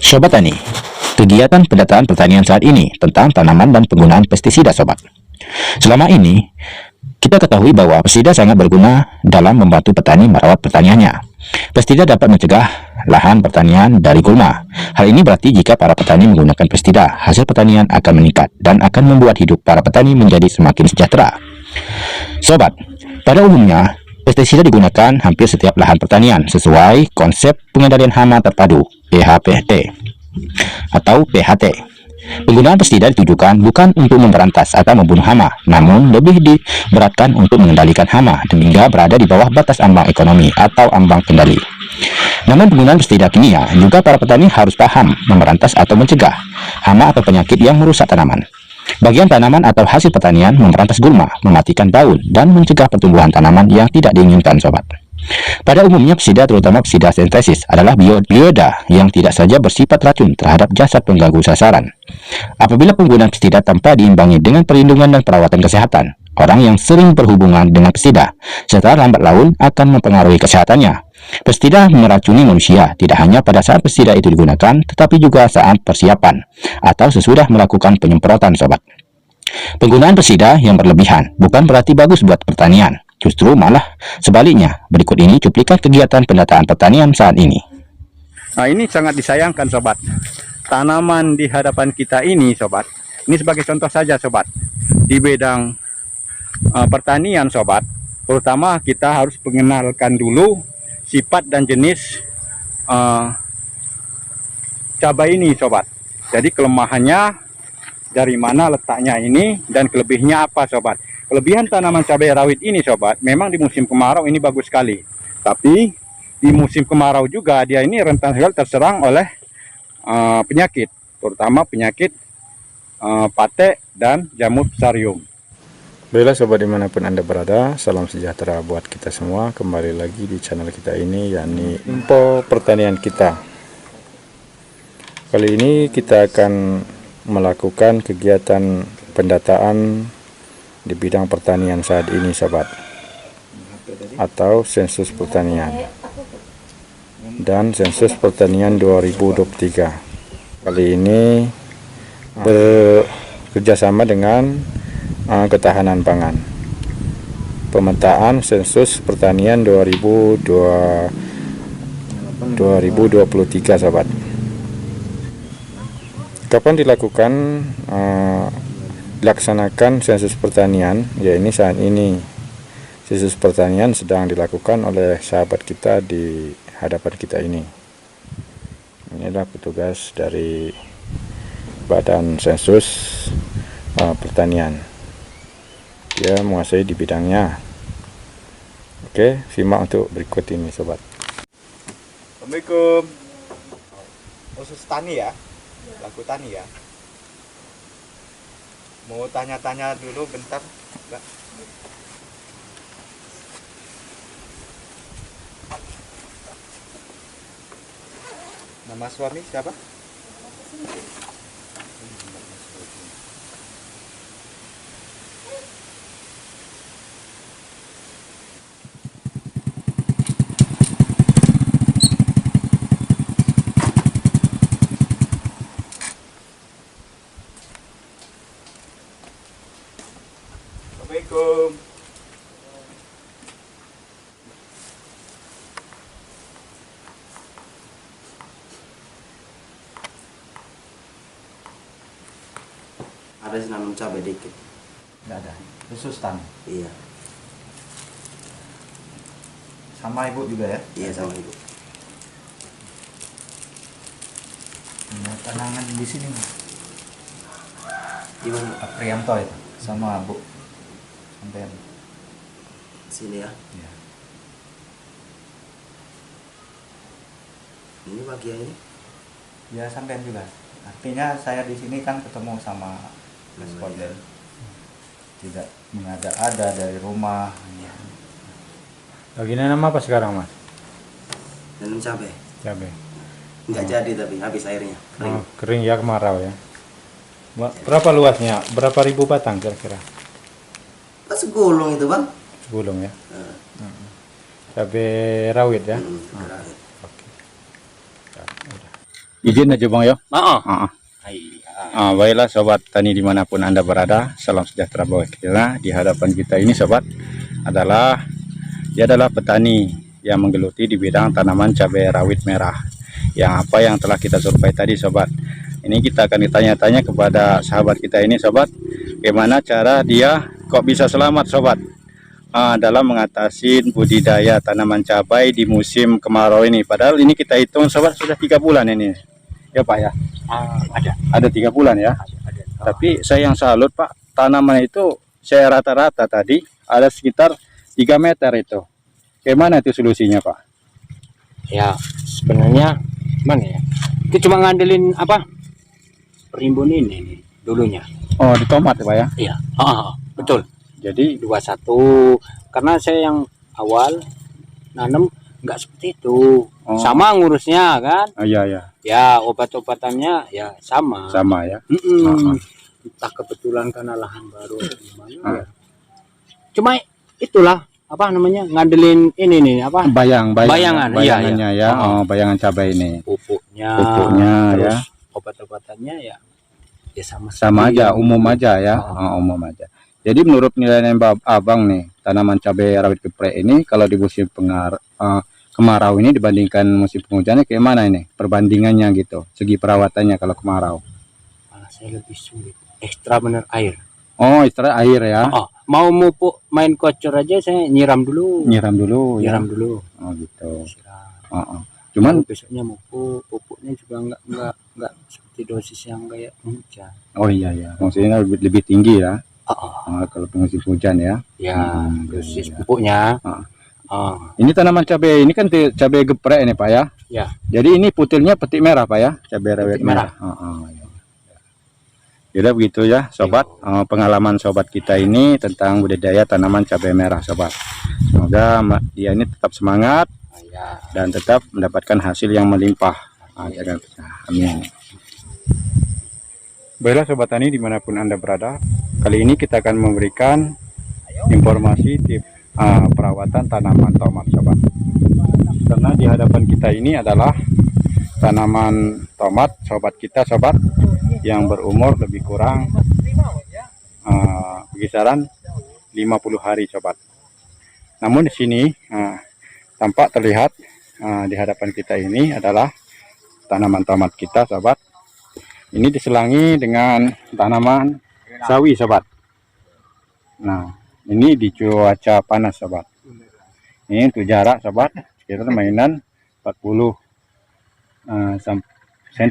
Sobat Tani, kegiatan pendataan pertanian saat ini tentang tanaman dan penggunaan pestisida sobat. Selama ini, kita ketahui bahwa pestisida sangat berguna dalam membantu petani merawat pertaniannya. Pestisida dapat mencegah lahan pertanian dari gulma. Hal ini berarti jika para petani menggunakan pestisida, hasil pertanian akan meningkat dan akan membuat hidup para petani menjadi semakin sejahtera. Sobat, pada umumnya, pestisida digunakan hampir setiap lahan pertanian sesuai konsep pengendalian hama terpadu (PHPT) atau PHT. Penggunaan pestisida ditujukan bukan untuk memberantas atau membunuh hama, namun lebih diberatkan untuk mengendalikan hama hingga berada di bawah batas ambang ekonomi atau ambang kendali. Namun penggunaan pestisida kimia juga para petani harus paham memberantas atau mencegah hama atau penyakit yang merusak tanaman. Bagian tanaman atau hasil pertanian memberantas gulma, mematikan daun, dan mencegah pertumbuhan tanaman yang tidak diinginkan sobat. Pada umumnya pestisida, terutama pestisida sintesis, adalah bioida yang tidak saja bersifat racun terhadap jasad pengganggu sasaran. Apabila penggunaan pestisida tanpa diimbangi dengan perlindungan dan perawatan kesehatan, orang yang sering berhubungan dengan pestisida secara lambat laun akan mempengaruhi kesehatannya. Pestisida meracuni manusia tidak hanya pada saat pestisida itu digunakan, tetapi juga saat persiapan atau sesudah melakukan penyemprotan sobat. Penggunaan pestisida yang berlebihan bukan berarti bagus buat pertanian. Justru malah sebaliknya. Berikut ini cuplikan kegiatan pendataan pertanian saat ini. Nah, ini sangat disayangkan sobat. Tanaman di hadapan kita ini sobat. Ini sebagai contoh saja sobat. Di bidang pertanian sobat, terutama kita harus mengenalkan dulu sifat dan jenis cabai ini sobat. Jadi kelemahannya dari mana letaknya ini dan kelebihnya apa sobat. Kelebihan tanaman cabai rawit ini sobat, memang di musim kemarau ini bagus sekali. Tapi di musim kemarau juga dia ini rentan sekali terserang oleh penyakit, terutama penyakit pate dan jamur fusarium. Baiklah sobat dimanapun Anda berada, salam sejahtera buat kita semua. Kembali lagi di channel kita ini, yakni Info Pertanian Kita. Kali ini kita akan melakukan kegiatan pendataan di bidang pertanian saat ini sobat, atau sensus pertanian dan sensus pertanian 2023. Kali ini bekerjasama dengan ketahanan pangan, pemetaan sensus pertanian 2023 sobat. Kapan dilaksanakan sensus pertanian? Ya, ini saat ini sensus pertanian sedang dilakukan oleh sahabat kita di hadapan kita ini. Inilah petugas dari Badan Sensus Pertanian. Dia menguasai di bidangnya. Oke, simak untuk berikut ini sobat. Assalamualaikum. Khusus tani ya, laku tani ya. Mau tanya-tanya dulu bentar, Mbak. Nama suami siapa? Assalamualaikum. Ada sih nanam cabai dikit. Nggak ada, khusus tani. Iya, Sama ibu juga ya? iya sama ibu. Nah, tanangan di sini Gimana? Pak Prianto itu sama Bu sampai Sini ya. ya. Ini bagian ini. Ya sampean juga. Artinya saya di sini kan ketemu sama responden. Tidak mengada-ada dari rumah. Iya. Lagi nanam apa sekarang mas? Nanam cabai. Cabai. Nggak jadi tapi habis airnya. Kering. Oh, kering ya, kemarau ya. Berapa luasnya? Berapa ribu batang kira-kira? Segulung itu bang. Segulung ya. Nah, Cabai rawit ya. Rawit. Oke. Ya, udah. Izin aja Bang ya. Heeh. Ah, Iya. baiklah sobat tani dimanapun Anda berada, salam sejahtera bagi kita. Di hadapan kita ini sobat dia adalah petani yang menggeluti di bidang tanaman cabai rawit merah. Yang telah kita survei tadi sobat. Ini kita akan ditanya-tanya kepada sahabat kita ini sobat, bagaimana cara dia kok bisa selamat sobat dalam mengatasi budidaya tanaman cabai di musim kemarau ini. Padahal ini kita hitung sobat sudah 3 bulan ini. Ya Pak ya. Ada 3 bulan ya. Tapi saya yang salut Pak, tanaman itu saya rata-rata tadi ada sekitar 3 meter itu. Bagaimana itu solusinya Pak? Ya, sebenarnya mana ya? Itu cuma ngandelin apa? Perimbun ini nih, dulunya. Oh di tomat ya Pak ya. Iya. Betul. Jadi 21. Karena saya yang awal nanam nggak seperti itu. Oh. Sama ngurusnya kan? iya ya Ya, obat-obatannya ya sama. sama ya. Entah kebetulan karena lahan baru gimana ya. Cuma itulah apa namanya? Ngandelin ini nih apa? Bayangan, bayangannya iya. ya. Bayangan cabai ini. Pupuknya Ya. terus obat-obatannya ya sama Aja, umum aja ya. Umum aja. Jadi menurut penilaian Abang nih, tanaman cabai rawit geprek ini kalau di musim kemarau ini dibandingkan musim penghujannya kayak mana ini perbandingannya gitu, segi perawatannya kalau kemarau? Saya lebih sulit, ekstra bener air. Oh, istirahat air ya. Mau mupuk main kocor aja saya nyiram dulu. Nyiram dulu. Oh gitu. Siram. Cuman besoknya mupuk, pupuknya juga enggak seperti dosis yang kayak hujan. Oh iya ya, maksudnya lebih tinggi ya. Kalau musim hujan ya. Ya, dosis pupuknya. Ini tanaman cabai ini kan cabai geprek ini Pak ya. Ya. Jadi ini putilnya petik merah Pak ya, cabai rawit merah. Jadi begitu ya sobat, pengalaman sobat kita ini tentang budidaya tanaman cabai merah sobat. Semoga dia ini tetap semangat dan tetap mendapatkan hasil yang melimpah. Amin. Baiklah sobat tani dimanapun Anda berada, kali ini kita akan memberikan informasi tips perawatan tanaman tomat sobat. Karena di hadapan kita ini adalah tanaman tomat sobat kita sobat yang berumur lebih kurang kisaran 50 hari sobat. Namun di sini tampak terlihat di hadapan kita ini adalah tanaman tomat kita sobat. Ini diselangi dengan tanaman sawi sobat. Nah, ini di cuaca panas sobat. Ini untuk jarak sobat sekitar mainan 40 cm.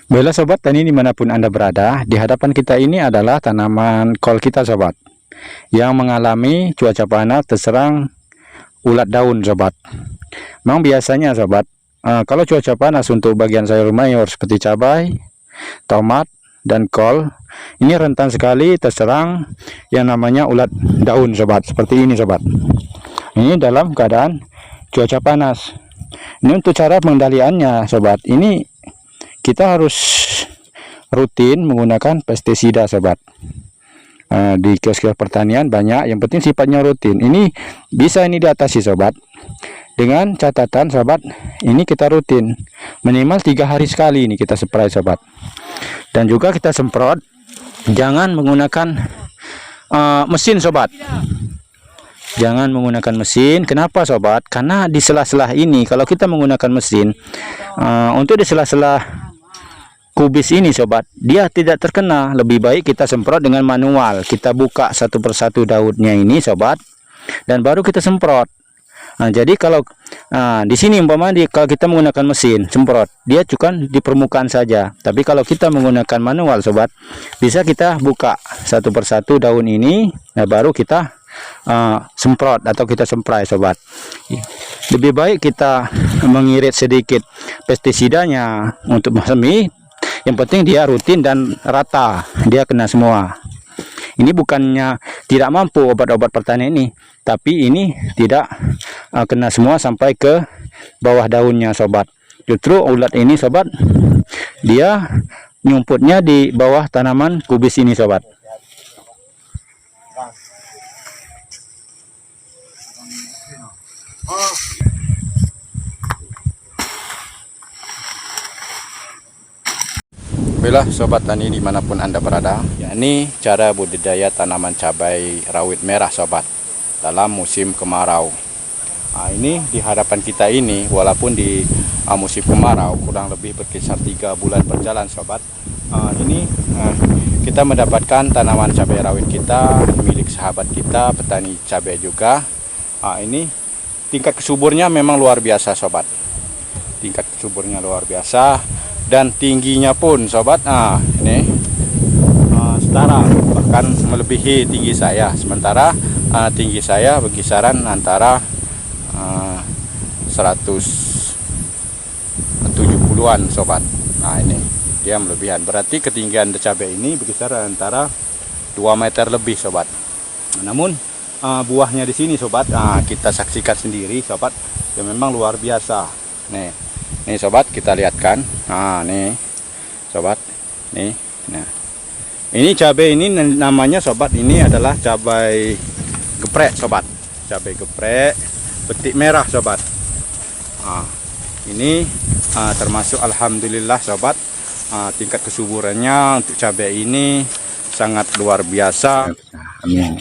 Baiklah sobat tani dimanapun Anda berada, di hadapan kita ini adalah tanaman kol kita sobat, yang mengalami cuaca panas terserang ulat daun sobat. Memang biasanya sobat, kalau cuaca panas untuk bagian sayur mayur seperti cabai, tomat, dan kol, ini rentan sekali terserang yang namanya ulat daun sobat, seperti ini sobat. Ini dalam keadaan cuaca panas. Ini untuk cara pengendaliannya sobat, ini kita harus rutin menggunakan pestisida sobat. Di kios-kios pertanian banyak, yang penting sifatnya rutin. Ini bisa diatasi sobat dengan catatan sobat, ini kita rutin minimal 3 hari sekali ini kita spray sobat. Dan juga kita semprot, jangan menggunakan mesin sobat. Jangan menggunakan mesin. Kenapa sobat? Karena di sela-sela ini kalau kita menggunakan mesin, untuk di sela-sela kubis ini sobat, dia tidak terkena. Lebih baik kita semprot dengan manual. Kita buka satu persatu daunnya ini sobat, dan baru kita semprot. Jadi kalau di sini kalau kita menggunakan mesin semprot, dia cuma di permukaan saja. Tapi kalau kita menggunakan manual sobat, bisa kita buka satu persatu daun ini, baru kita semprot atau kita spray sobat. Lebih baik kita mengirit sedikit pestisidanya untuk semi. Yang penting dia rutin dan rata, dia kena semua. Ini bukannya tidak mampu obat-obat pertanian ini, tapi ini tidak kena semua sampai ke bawah daunnya sobat. Justru ulat ini sobat, dia nyumputnya di bawah tanaman kubis ini sobat. Alhamdulillah sobat tani dimanapun Anda berada, yakni cara budidaya tanaman cabai rawit merah sobat dalam musim kemarau. Nah, ini di hadapan kita ini walaupun di musim kemarau kurang lebih berkisar 3 bulan berjalan sobat. Kita mendapatkan tanaman cabai rawit kita milik sahabat kita petani cabai juga. Ini tingkat kesuburnya memang luar biasa sobat. Tingkat kesuburnya luar biasa dan tingginya pun sobat. Ini setara bahkan melebihi tinggi saya. Sementara tinggi saya berkisaran antara 170-an sobat. Nah ini dia melebihan, berarti ketinggian cabai ini berkisar antara 2 meter lebih sobat. Namun buahnya di sini sobat, kita saksikan sendiri sobat, ya memang luar biasa. Nih sobat, kita lihatkan. Nih sobat, nih. Nah ini cabai ini namanya sobat, ini adalah cabai geprek sobat, cabai geprek betik merah sobat. Ini termasuk alhamdulillah sobat, tingkat kesuburannya untuk cabai ini sangat luar biasa. Amin.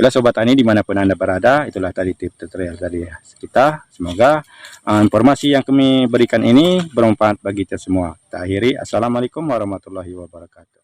Bila sobat tani dimanapun Anda berada, itulah tadi tips tutorial tadi kita. Semoga informasi yang kami berikan ini bermanfaat bagi kita semua. Kita akhiri. Assalamualaikum warahmatullahi wabarakatuh.